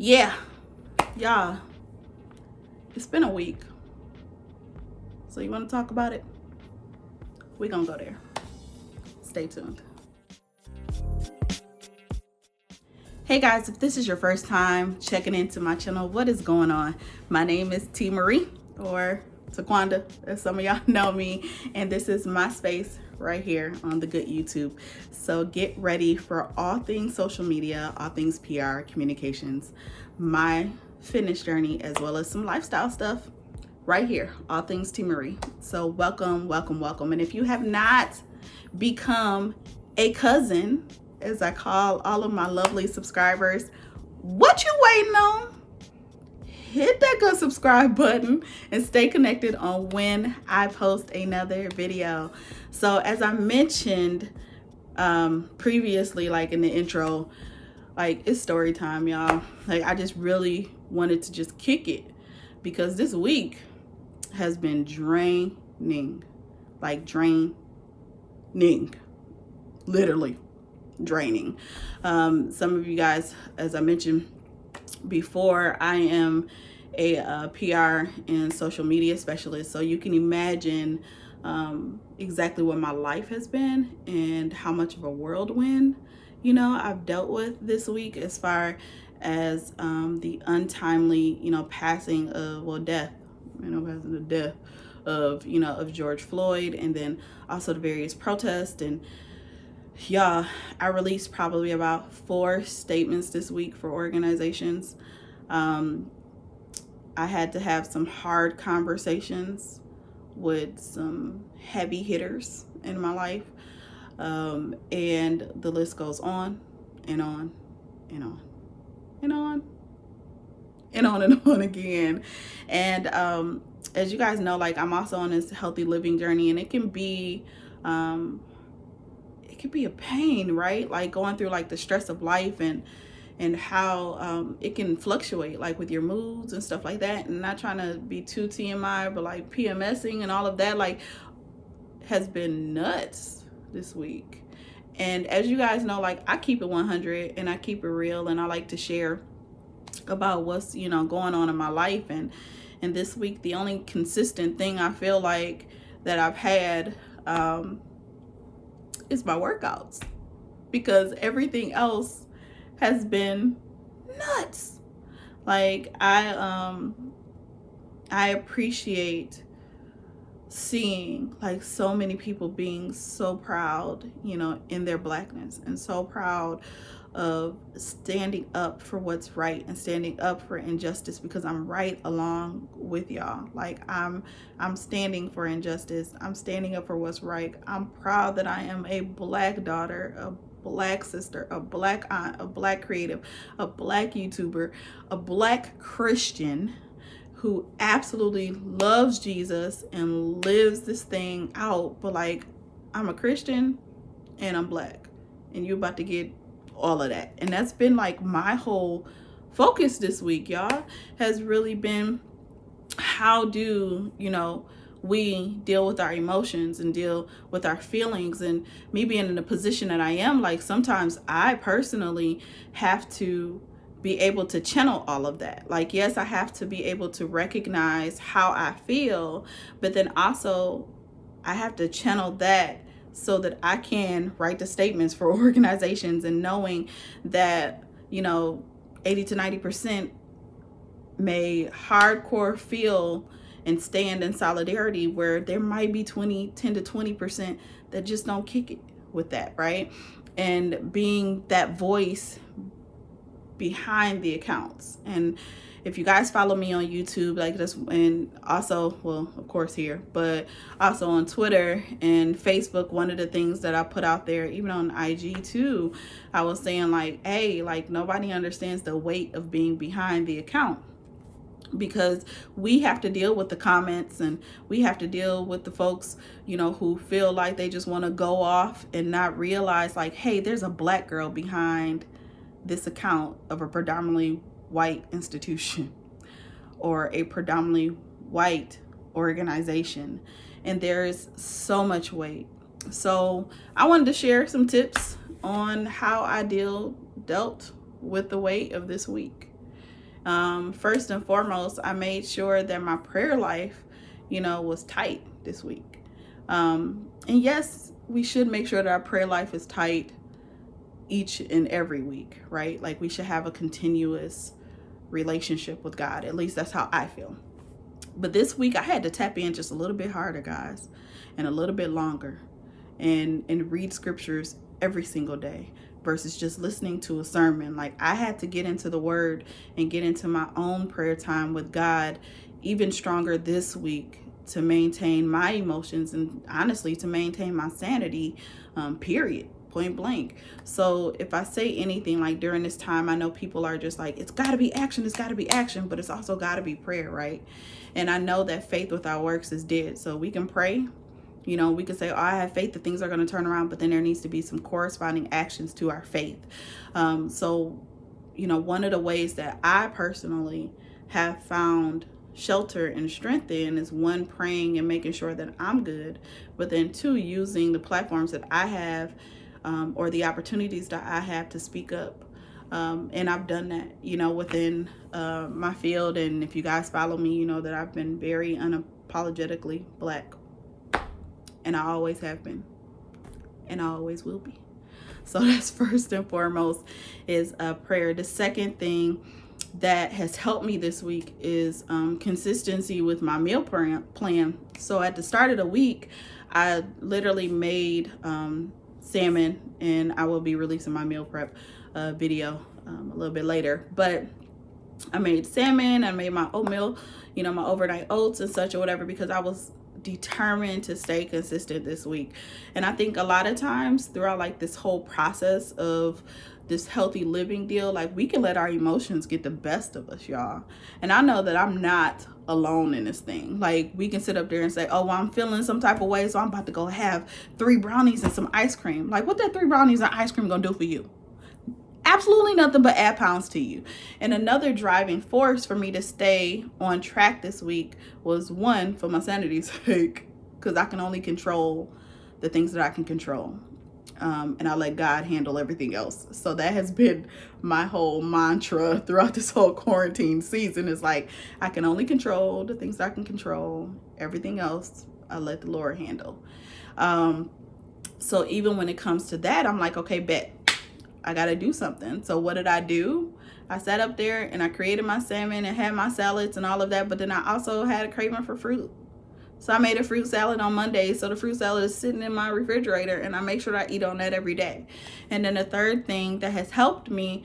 Yeah, y'all, it's been a week. So you want to talk about it? We're going to go there. Stay tuned. Hey guys, if this is your first time checking into my channel, what is going on? My name is T. Marie, or Taquanda, as some of y'all know me, and this is my space right here on the good YouTube. So get ready for all things social media, all things PR, communications, my fitness journey, as well as some lifestyle stuff right here, all things T. Marie. So welcome, welcome, welcome. And if you have not become a cousin, as I call all of my lovely subscribers, what you waiting on? Hit that good subscribe button and stay connected on when I post another video. So as I mentioned previously, like in the intro, like it's story time, y'all. Like I just really wanted to just kick it because this week has been draining, like draining, literally draining. Some of you guys, as I mentioned before, I am a PR and social media specialist, so you can imagine exactly what my life has been and how much of a whirlwind I've dealt with this week, as far as the untimely passing of death, passing the death of George Floyd, and then also the various protests. And yeah, I released probably about 4 statements this week for organizations. I had to have some hard conversations with some heavy hitters in my life. And the list goes on and on and on and on and on and on again. And as you guys know, like I'm also on this healthy living journey, and it can be a pain, right? Like going through like the stress of life and how it can fluctuate, like with your moods and stuff like that. And not trying to be too TMI, but like PMSing and all of that, like, has been nuts this week. And as you guys know, like I keep it 100 and I keep it real, and I like to share about what's going on in my life. And this week, the only consistent thing I feel like that I've had is my workouts, because everything else has been nuts. Like I appreciate seeing like so many people being so proud, in their blackness, and so proud of standing up for what's right and standing up for injustice, because I'm right along with y'all. Like I'm standing for injustice. I'm standing up for what's right. I'm proud that I am a black daughter, a black sister, a black aunt, a black creative, a black YouTuber, a black Christian who absolutely loves Jesus and lives this thing out. But like, I'm a Christian and I'm black, and you're about to get all of that. And that's been like my whole focus this week, y'all, has really been how do we deal with our emotions and deal with our feelings. And me being in the position that I am, like sometimes I personally have to be able to channel all of that. Like, yes, I have to be able to recognize how I feel, but then also I have to channel that so that I can write the statements for organizations, and knowing that 80 to 90% may hardcore feel and stand in solidarity, where there might be 10 to 20% that just don't kick it with that, right? And being that voice behind the accounts. And if you guys follow me on YouTube, like this, and also, well, of course here, but also on Twitter and Facebook, one of the things that I put out there, even on IG too, I was saying like, hey, like nobody understands the weight of being behind the account, because we have to deal with the comments, and we have to deal with the folks, who feel like they just want to go off and not realize like, hey, there's a black girl behind this account of a predominantly white institution or a predominantly white organization. And there's so much weight. So I wanted to share some tips on how I dealt with the weight of this week. First and foremost, I made sure that my prayer life, was tight this week. And yes, we should make sure that our prayer life is tight each and every week, right? Like, we should have a continuous relationship with God. At least that's how I feel. But this week I had to tap in just a little bit harder, guys, and a little bit longer, and read scriptures every single day versus just listening to a sermon. Like, I had to get into the word and get into my own prayer time with God even stronger this week to maintain my emotions and honestly to maintain my sanity, period, point blank. So if I say anything like during this time, I know people are just like, it's got to be action, it's got to be action, but it's also got to be prayer, right? And I know that faith without works is dead. So we can pray, we can say, oh, I have faith that things are going to turn around, but then there needs to be some corresponding actions to our faith. So one of the ways that I personally have found shelter and strength in is, one, praying and making sure that I'm good, but then two, using the platforms that I have, or the opportunities that I have to speak up. And I've done that, within my field. And if you guys follow me, you know that I've been very unapologetically Black. And I always have been. And I always will be. So that's first and foremost is prayer. The second thing that has helped me this week is consistency with my meal plan. So at the start of the week, I literally made salmon, and I will be releasing my meal prep video a little bit later. But I made salmon, I made my oatmeal, my overnight oats and such or whatever, because I was determined to stay consistent this week. And I think a lot of times throughout like this whole process of this healthy living deal, like, we can let our emotions get the best of us, y'all. And I know that I'm not alone in this thing. Like, we can sit up there and say, oh, well, I'm feeling some type of way, so I'm about to go have 3 brownies and some ice cream. Like, what that 3 brownies and ice cream gonna do for you? Absolutely nothing but add pounds to you. And another driving force for me to stay on track this week was, one, for my sanity's sake, because I can only control the things that I can control. And I let God handle everything else. So that has been my whole mantra throughout this whole quarantine season, is like, I can only control the things that I can control. Everything else, I let the Lord handle. So even when it comes to that, I'm like, okay, bet. I got to do something. So what did I do? I sat up there and I created my salmon and had my salads and all of that. But then I also had a craving for fruit. So I made a fruit salad on Monday. So the fruit salad is sitting in my refrigerator, and I make sure that I eat on that every day. And then the third thing that has helped me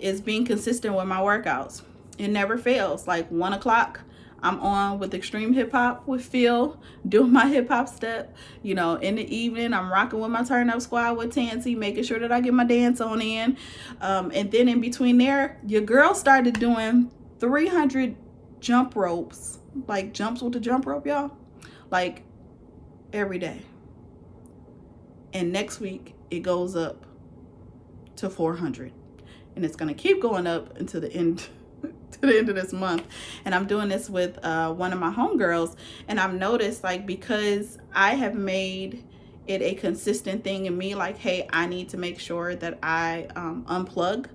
is being consistent with my workouts. It never fails. Like 1 o'clock, I'm on with Extreme Hip Hop with Phil, doing my hip hop step. In the evening, I'm rocking with my turn up squad with Tansy, making sure that I get my dance on in. And then in between there, your girl started doing 300 jump ropes, like jumps with the jump rope, y'all, like every day. And next week, it goes up to 400. And it's going to keep going up until the end to the end of this month. And I'm doing this with one of my homegirls, and I've noticed, like, because I have made it a consistent thing in me, like, hey, I need to make sure that I unplug.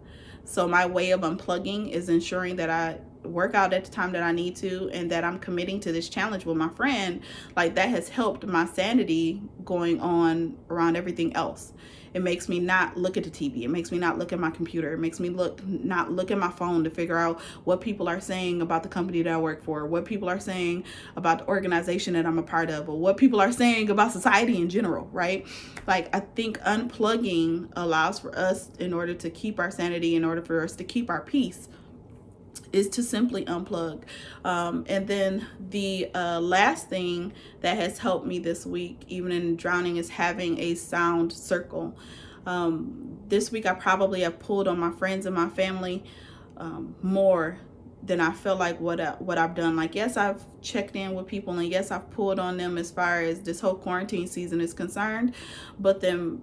So my way of unplugging is ensuring that I work out at the time that I need to, and that I'm committing to this challenge with my friend. Like, that has helped my sanity going on around everything else. It makes me not look at the TV. It makes me not look at my computer. It makes me not look at my phone to figure out what people are saying about the company that I work for, what people are saying about the organization that I'm a part of, or what people are saying about society in general, right? Like, I think unplugging allows for us, in order to keep our sanity, in order for us to keep our peace, is to simply unplug. And then the last thing that has helped me this week, even in drowning, is having a sound circle. This week, I probably have pulled on my friends and my family more than I feel like what I've done. Like, yes, I've checked in with people, and yes, I've pulled on them as far as this whole quarantine season is concerned. But then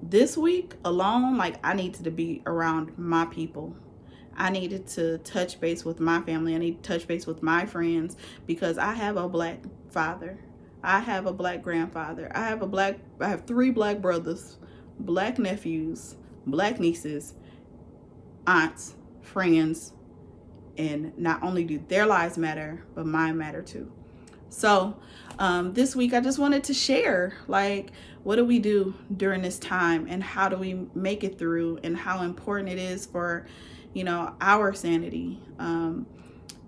this week alone, like, I needed to be around my people. I needed to touch base with my family. I need to touch base with my friends, because I have a Black father. I have a Black grandfather. I have 3 Black brothers, Black nephews, Black nieces, aunts, friends, And not only do their lives matter, but mine matter too. So this week I just wanted to share, like, what do we do during this time and how do we make it through, and how important it is for, our sanity,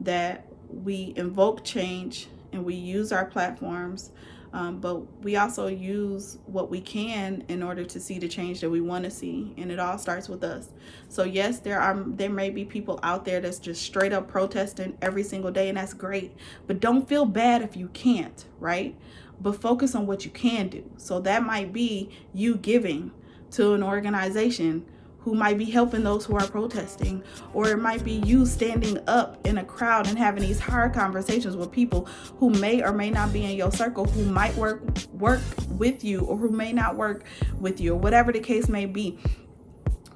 that we invoke change and we use our platforms, but we also use what we can in order to see the change that we want to see, and it all starts with us. So yes, there may be people out there that's just straight up protesting every single day, and that's great, but don't feel bad if you can't, right? But focus on what you can do. So that might be you giving to an organization who might be helping those who are protesting, or it might be you standing up in a crowd and having these hard conversations with people who may or may not be in your circle, who might work with you or who may not work with you, or whatever the case may be.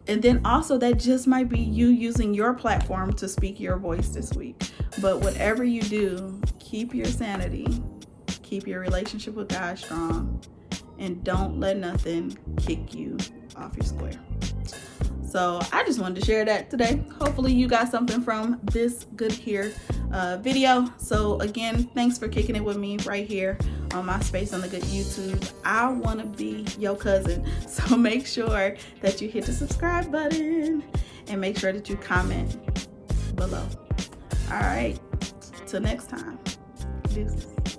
And then also that just might be you using your platform to speak your voice this week. But whatever you do, keep your sanity, keep your relationship with God strong, and don't let nothing kick you off your square. So I just wanted to share that today. Hopefully you got something from this good here video. So again, thanks for kicking it with me right here on my Space on the Good YouTube. I want to be your cousin. So make sure that you hit the subscribe button and make sure that you comment below. All right, till next time. Deuces.